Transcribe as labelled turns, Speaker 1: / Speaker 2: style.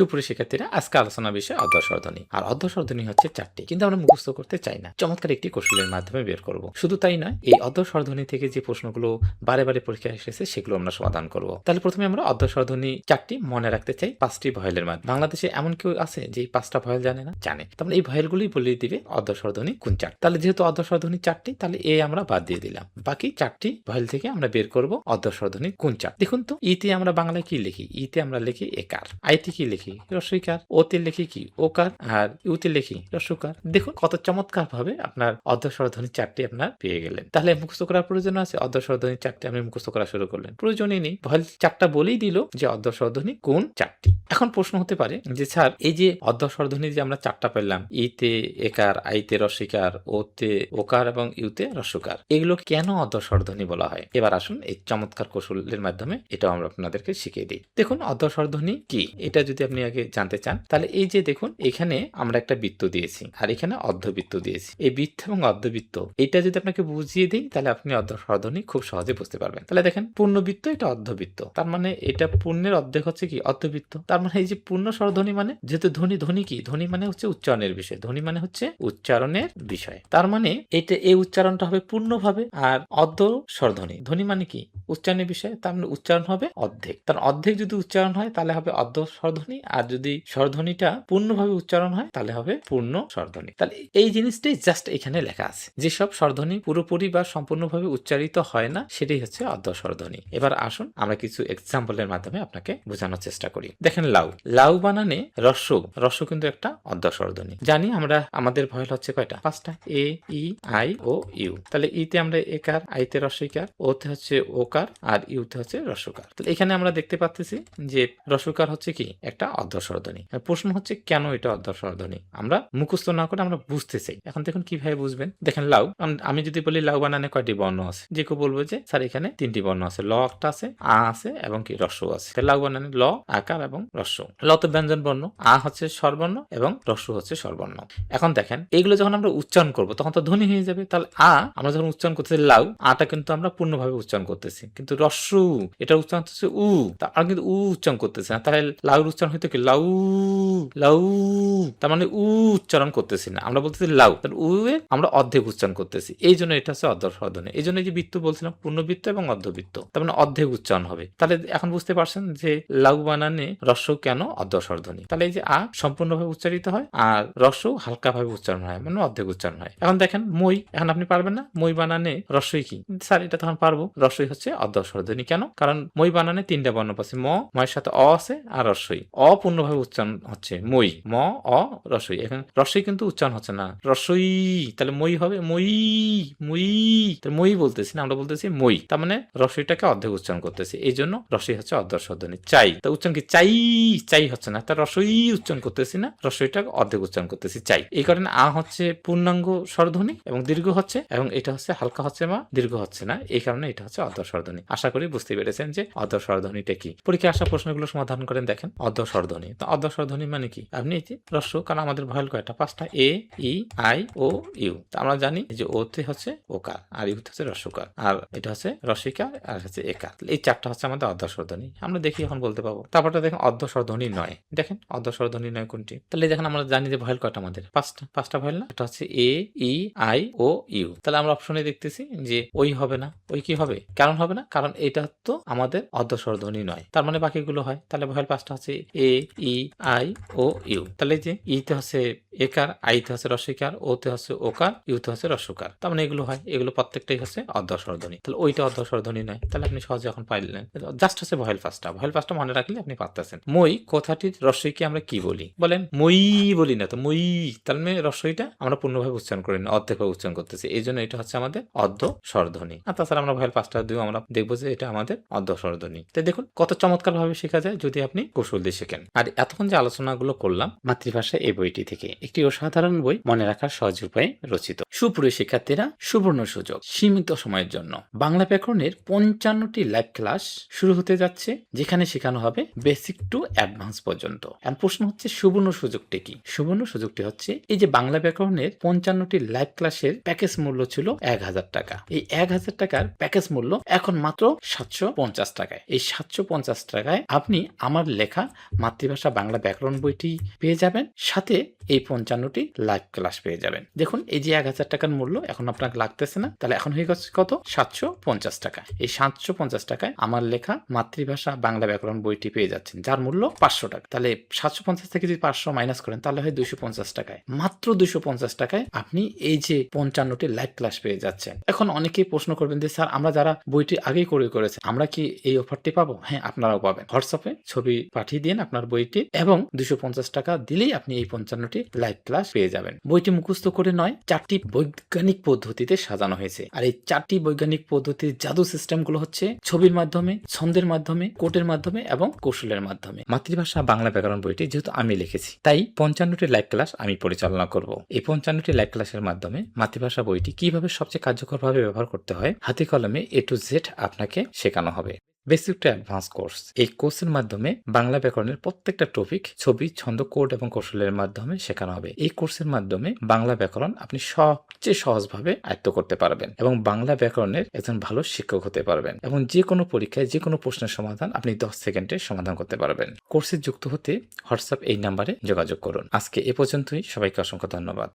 Speaker 1: সুপ্রিয় শিক্ষার্থীরা, আজকে আলোচনা বিষয় অর্ধস্বরধ্বনি। আর অর্ধস্বরধ্বনি হচ্ছে চারটি, কিন্তু আমরা মুখস্থ করতে চাই না, চমৎকার একটি কৌশলের মাধ্যমে বের করব। শুধু তাই নয়, এই অর্ধস্বরধ্বনি থেকে যে প্রশ্নগুলো বারে বারে পরীক্ষায় এসেছে সেগুলো আমরা সমাধান করব। তাহলে প্রথমে আমরা অর্ধস্বরধ্বনি চারটি মনে রাখতে চাই 5টি ভয়েলের মাধ্যমে। বাংলাদেশে এমন কেউ আছে যে এই 5টা ভয়েল জানে না? জানে। তাহলে এই ভয়েলগুলোই বলে দিবে অর্ধস্বরধ্বনি কোন চারটি। তাহলে যেহেতু অর্ধস্বরধ্বনি চারটি, তাহলে এ আমরা বাদ দিয়ে দিলাম। বাকি চারটি ভয়েল থেকে আমরা বের করব অর্ধস্বরধ্বনি কোন চার। দেখুন তো, ইতে আমরা বাংলায় কি লিখি? ইতে আমরা লিখি একার, আইতে কি লিখি? রস্বইকার, ওতে লিখি কি? ওকার, আর ইউতে লিখি রস্বকার। দেখুন কত চমৎকার ভাবে আপনার অর্ধস্বরধ্বনি চারটি আপনার পেয়ে গেলেন। তাহলে মুখস্থ করার প্রয়োজন আছে? অর্ধস্বরধ্বনি চারটি আপনি মুখস্থ করা শুরু করলেন, প্রয়োজনই নেই। ভয়েল চারটা বলেই দিল যে অর্ধস্বরধ্বনি কোন চারটি। এখন প্রশ্ন হতে পারে যে স্যার, এই যে অর্ধস্বরধ্বনি যে আমরা চারটা পেলাম, ইতে একার, আইতে রস্বইকার, ওতে ওকার এবং ইউতে রস্বকার, এগুলো কেন অর্ধস্বরধ্বনি বলা হয়? এবার আসুন এই চমৎকার কৌশলের মাধ্যমে এটাও আমরা আপনাদেরকে শিখিয়ে দিই। দেখুন অর্ধস্বরধ্বনি কি, এটা যদি আপনি আগে জানতে চান, তাহলে এই যে দেখুন এখানে আমরা একটা বৃত্ত দিয়েছি আর এখানে অর্ধবৃত্ত দিয়েছি। এই বৃত্ত এবং অর্ধবৃত্ত এটা যদি আপনাকে বুঝিয়ে দিই, তাহলে আপনি অর্ধস্বরধ্বনি খুব সহজে বুঝতে পারবেন। তাহলে দেখেন পূর্ণবৃত্ত, এটা অর্ধবৃত্ত, তার মানে এটা পূর্ণের অর্ধেক হচ্ছে কি? অর্ধবৃত্ত। তার মানে এই যে পূর্ণ স্বরধ্বনি, মানে যেহেতু ধ্বনি, ধ্বনি কি? ধ্বনি মানে হচ্ছে উচ্চারণের বিষয়, ধ্বনি মানে হচ্ছে উচ্চারণের বিষয়। তার মানে এটা এই উচ্চারণটা হবে পূর্ণভাবে। আর অর্ধ স্বরধ্বনি, ধ্বনি মানে কি? উচ্চারণের বিষয়, তার মানে উচ্চারণ হবে অর্ধেক। তার অর্ধেক যদি উচ্চারণ হয় তাহলে হবে অর্ধ স্বরধ্বনি, আর যদি স্বরধ্বনিটা পূর্ণভাবে উচ্চারণ হয় তাহলে হবে পূর্ণ স্বরধ্বনি। তাহলে এই জিনিসটাই জাস্ট এখানে লেখা আছে। যেসব স্বরধ্বনি পুরোপুরি বা সম্পূর্ণভাবে উচ্চারিত হয় না, সেটাই হচ্ছে অর্ধ স্বরধ্বনি। এবার আসুন আমরা কিছু এক্সাম্পলের মাধ্যমে আপনাকে বোঝানোর চেষ্টা করি। দেখেন লাউ, লাউ বানানে রস্য, রস্য কিন্তু একটা অর্ধ স্বরধ্বনি। জানি আমরা, আমাদের ভয়েল হচ্ছে কয়টা? 5টা, এ, ই, আই ও ইউ। তাহলে ইতে আমরা একার, আইতে রস্বইকার, ওতে হচ্ছে ওকার, আর ইউতে হচ্ছে রস্বকার। তাহলে এখানে আমরা দেখতে পাচ্ছি যে রস্বকার হচ্ছে কি? একটা অর্ধ স্বরধ্বনি। প্রশ্ন হচ্ছে কেন এটা অর্ধ স্বরধ্বনি? আমরা মুখস্থ না করে আমরা বুঝতে চাই। এখন দেখুন কিভাবে বুঝবেন। দেখেন লাউ, আমি যদি বলি লাউ বানানে কয়টি বর্ণ আছে, যে কেউ বলবো যে স্যার এখানে 3টি বর্ণ আছে, ল একটা আছে, আ আছে এবং কি রস্য আছে। লাউ বানানে ল, আকার এবং রস্য। ল তো ব্যঞ্জন বর্ণ, আ হচ্ছে স্বরবর্ণ এবং রস্য হচ্ছে স্বরবর্ণ। এখন দেখেন এগুলো যখন আমরা উচ্চারণ করবো তখন তো ধ্বনি হয়ে যাবে। তাহলে আ আমরা যখন উচ্চারণ করতেছি লাউ, আটা কিন্তু আমরা পূর্ণভাবে উচ্চারণ করতেছি, কিন্তু রস্য এটা উচ্চারণ হচ্ছে উ, আমরা কিন্তু উ উচ্চারণ করতেছি না। তাহলে লাউর উচ্চারণ হইতো কি? লাউ, লাউ, তার মানে উ উচ্চারণ করতেছি না, আমরা বলতেছি লাউ। তাহলে উ এ আমরা অর্ধেক উচ্চারণ করতেছি, এই জন্য এটা হচ্ছে অর্ধ স্বরধ্বনি। এই জন্য যে বৃত্ত বলছিলাম, পূর্ণবৃত্ত এবং অর্ধবৃত্ত, তার মানে অর্ধেক উচ্চারণ হবে। তাহলে এখন বুঝতে পারছেন যে লাউ বানানে রস্য কেন অর্ধ স্বরধ্বনি। তাহলে এই যে আ সম্পূর্ণভাবে উচ্চারিত হয় আর রস্য হালকাভাবে উচ্চারণ হয়, মানে অর্ধেক উচ্চারণ হয়। এখন দেখেন মই, এখন আপনি পারবেন না? মই বানানে রস্যই কি? স্যার এটা তখন পারবো, রস্যই হচ্ছে অর্ধ স্বরধ্বনি। কেন? কারণ মই বানানে 3টা বর্ণ পাচ্ছে, ম, ময়ের সাথে অ আছে আর রস্যই। অপূর্ণভাবে উচ্চারণ হচ্ছে মই, ম, অ, রস্যই। এখানে রস্যই কিন্তু উচ্চারণ হচ্ছে না, রস্যই। তাহলে মই হবে মই, মই। তাহলে মই বলতেছি না, আমরা বলতেছি মই। তার মানে রস্যইটাকে অর্ধেক উচ্চারণ করতেছি, এই জন্য রস্যই হচ্ছে অর্ধ স্বরধ্বনি। চাই, তা উচ্চারণ কি? চাই, চাই হচ্ছে না, তার রস্যই উচ্চারণ করতেছি না, রস্যইটাকে অর্ধেক উচ্চারণ করতেছি, চাই। এই কারণে আ হচ্ছে পূর্ণাঙ্গ স্বরধ্বনি এবং দীর্ঘ হচ্ছে, এবং এটা হচ্ছে হালকা হচ্ছে মা, দীর্ঘ হচ্ছে না, এই কারণে এটা হচ্ছে অর্ধ স্বরধ্বনি। আশা করি বুঝতে পেরেছেন যে অর্ধ স্বরধ্বনিটা কি। পরীক্ষায় আসা প্রশ্নগুলো সমাধান করেন। দেখেন অর্ধ স্বরধ্বনি, তো অর্ধ স্বরধ্বনি মানে কি? আপনি এই যে রস্য, কারণ আমাদের ভয়েল কয়টা? 5টা, এ, ই, আই ও ইউ। আমরা জানি যে ওতে হচ্ছে ওকার, আর ইউতে হচ্ছে রস্যকার, আর এটা হচ্ছে রস্বইকার, আর হচ্ছে একার। এই চারটা হচ্ছে আমাদের অর্ধ স্বরধ্বনি। আমরা দেখি এখন বলতে পারবো। তারপরটা দেখেন অর্ধ স্বরধ্বনি নয়। দেখেন অর্ধ স্বরধ্বনি নয় কোনটি? তাহলে দেখেন আমরা জানি যে ভয়েল কয়টা আমাদের? 5টা, 5টা ভয়েল না? এটা হচ্ছে এ, ই, আই ও ইউ। তাহলে আমরা অপশনে দেখতেছি যে ওই হবে না। ওই কি হবে? কারণ হবে না, কারণ এটা তো আমাদের অর্ধ স্বরধ্বনি নয়, তার মানে বাকিগুলো হয়। তাহলে ভয়েল 5টা হচ্ছে এ, ই, আই ও ইউ। তাহলে যে ইতে হচ্ছে একার, আইতে হচ্ছে রস্বইকার, ওতে হচ্ছে ওকার, ইউতে হচ্ছে রস্যকার, তার মানে এগুলো হয়। এগুলো প্রত্যেকটাই হচ্ছে অর্ধ স্বরধ্বনি। তাহলে ওইটা অর্ধ স্বরধ্বনি নয়। তাহলে আপনি সহজে এখন পাইলেন, জাস্ট হচ্ছে ভয়েল 5টা। ভয়েল 5টা মনে রাখলে আপনি পারতেছেন। মই কথাটির রস্বইকে আমরা কি বলি? বলেন মই বলি না তো, মই। তার মানে রস্বইটা আমরা পূর্ণভাবে উচ্চারণ করি না, অর্ধেকভাবে উচ্চারণ করতেছি, এই জন্য এটা হচ্ছে আমাদের অর্ধ স্বরধ্বনি। আর তাছাড়া আমরা ভয়েল 5টা দিয়েও আমরা দেখবো যে এটা আমাদের অর্ধ স্বরধ্বনি। তাই দেখুন কত চমৎকার ভাবে শেখা যায় যদি আপনি কৌশল দিয়ে শেখেন। আর এতক্ষণ যে আলোচনাগুলো করলাম মাতৃভাষা এই বইটি থেকে, একটি অসাধারণ বই, মনে রাখার সহজ উপায়ে রচিত। সুপ্রিয় শিক্ষার্থীরা, সুবর্ণ সুযোগ, সীমিত সময়ের জন্য বাংলা ব্যাকরণের 55টি লাইভ ক্লাস শুরু হতে যাচ্ছে, যেখানে শেখানো হবে বেসিক টু অ্যাডভান্স পর্যন্ত। এখন প্রশ্ন হচ্ছে, সুবর্ণ সুযোগটি কি? সুবর্ণ সুযোগটি হচ্ছে এই যে বাংলা ব্যাকরণের 55টি লাইভ ক্লাসের প্যাকেজ মূল্য ছিল 1000 টাকা। এই 1000 টাকার প্যাকেজ মূল্য এখন মাত্র 750 টাকায়। এই 750 টাকায় আপনি আমার লেখা মাতৃভাষা বাংলা ব্যাকরণ বইটি পেয়ে যাবেন, সাথে এই 55টি লাইভ ক্লাস পেয়ে যাবেন। দেখুন, এই যে 1000 টাকার মূল্য এখন আপনাকে লাগতেছে না, তাহলে এখন হয়ে গেছে কত? 750 টাকা। এই 750 টাকায় আমার লেখা মাতৃভাষা বাংলা ব্যাকরণ বইটি পেয়ে যাচ্ছেন, যার মূল্য 500 টাকা। তাহলে 750 থেকে যদি 500 মাইনাস করেন, তাহলে হয় 250 টাকায়। মাত্র 250 টাকায় আপনি এই যে 55টি লাইভ ক্লাস পেয়ে যাচ্ছেন। এখন অনেকেই প্রশ্ন করবেন যে স্যার, আমরা যারা বইটি আগেই করেছি, আমরা কি এই অফারটি পাবো? হ্যাঁ, আপনারাও পাবেন। হোয়াটসঅ্যাপে ছবি পাঠিয়ে দিন আপনার বইটি, এবং 250 টাকা দিলেই আপনি এই 55টি লাইভ ক্লাস পেয়ে যাবেন। বইটি মুখস্থ করে নয়, 4টি বৈজ্ঞানিক পদ্ধতিতে সাজানো হয়েছে। আর এই 4টি বৈজ্ঞানিক পদ্ধতির জাদু সিস্টেমগুলো হচ্ছে ছবির মাধ্যমে, ছন্দের মাধ্যমে, কোটের মাধ্যমে এবং কৌশলের মাধ্যমে। মাতৃভাষা বাংলা ব্যাকরণ বইটি যেহেতু আমি লিখেছি, তাই 55টি লাইভ ক্লাস আমি পরিচালনা করব। এই 55টি লাইভ ক্লাসের মাধ্যমে মাতৃভাষা বইটি কিভাবে সবচেয়ে কার্যকরভাবে ব্যবহার করতে হয়, হাতে কলমে A to Z আপনাকে শেখানো হবে। বেসিক টু অ্যাডভান্স কোর্স, এই কোর্সের মাধ্যমে বাংলা ব্যাকরণের প্রত্যেকটা টপিক ছবি, ছন্দ, কোড এবং কৌশলের মাধ্যমে শেখানো হবে। এই কোর্সের মাধ্যমে বাংলা ব্যাকরণ আপনি সবচেয়ে সহজভাবে আয়ত্ত করতে পারবেন এবং বাংলা ব্যাকরণের একজন ভালো শিক্ষক হতে পারবেন, এবং যে কোনো পরীক্ষায় যে কোনো প্রশ্নের সমাধান আপনি 10 সেকেন্ডে সমাধান করতে পারবেন। কোর্সে যুক্ত হতে হোয়াটসঅ্যাপ এই নাম্বারে যোগাযোগ করুন। আজকে এ পর্যন্তই, সবাইকে অসংখ্য ধন্যবাদ।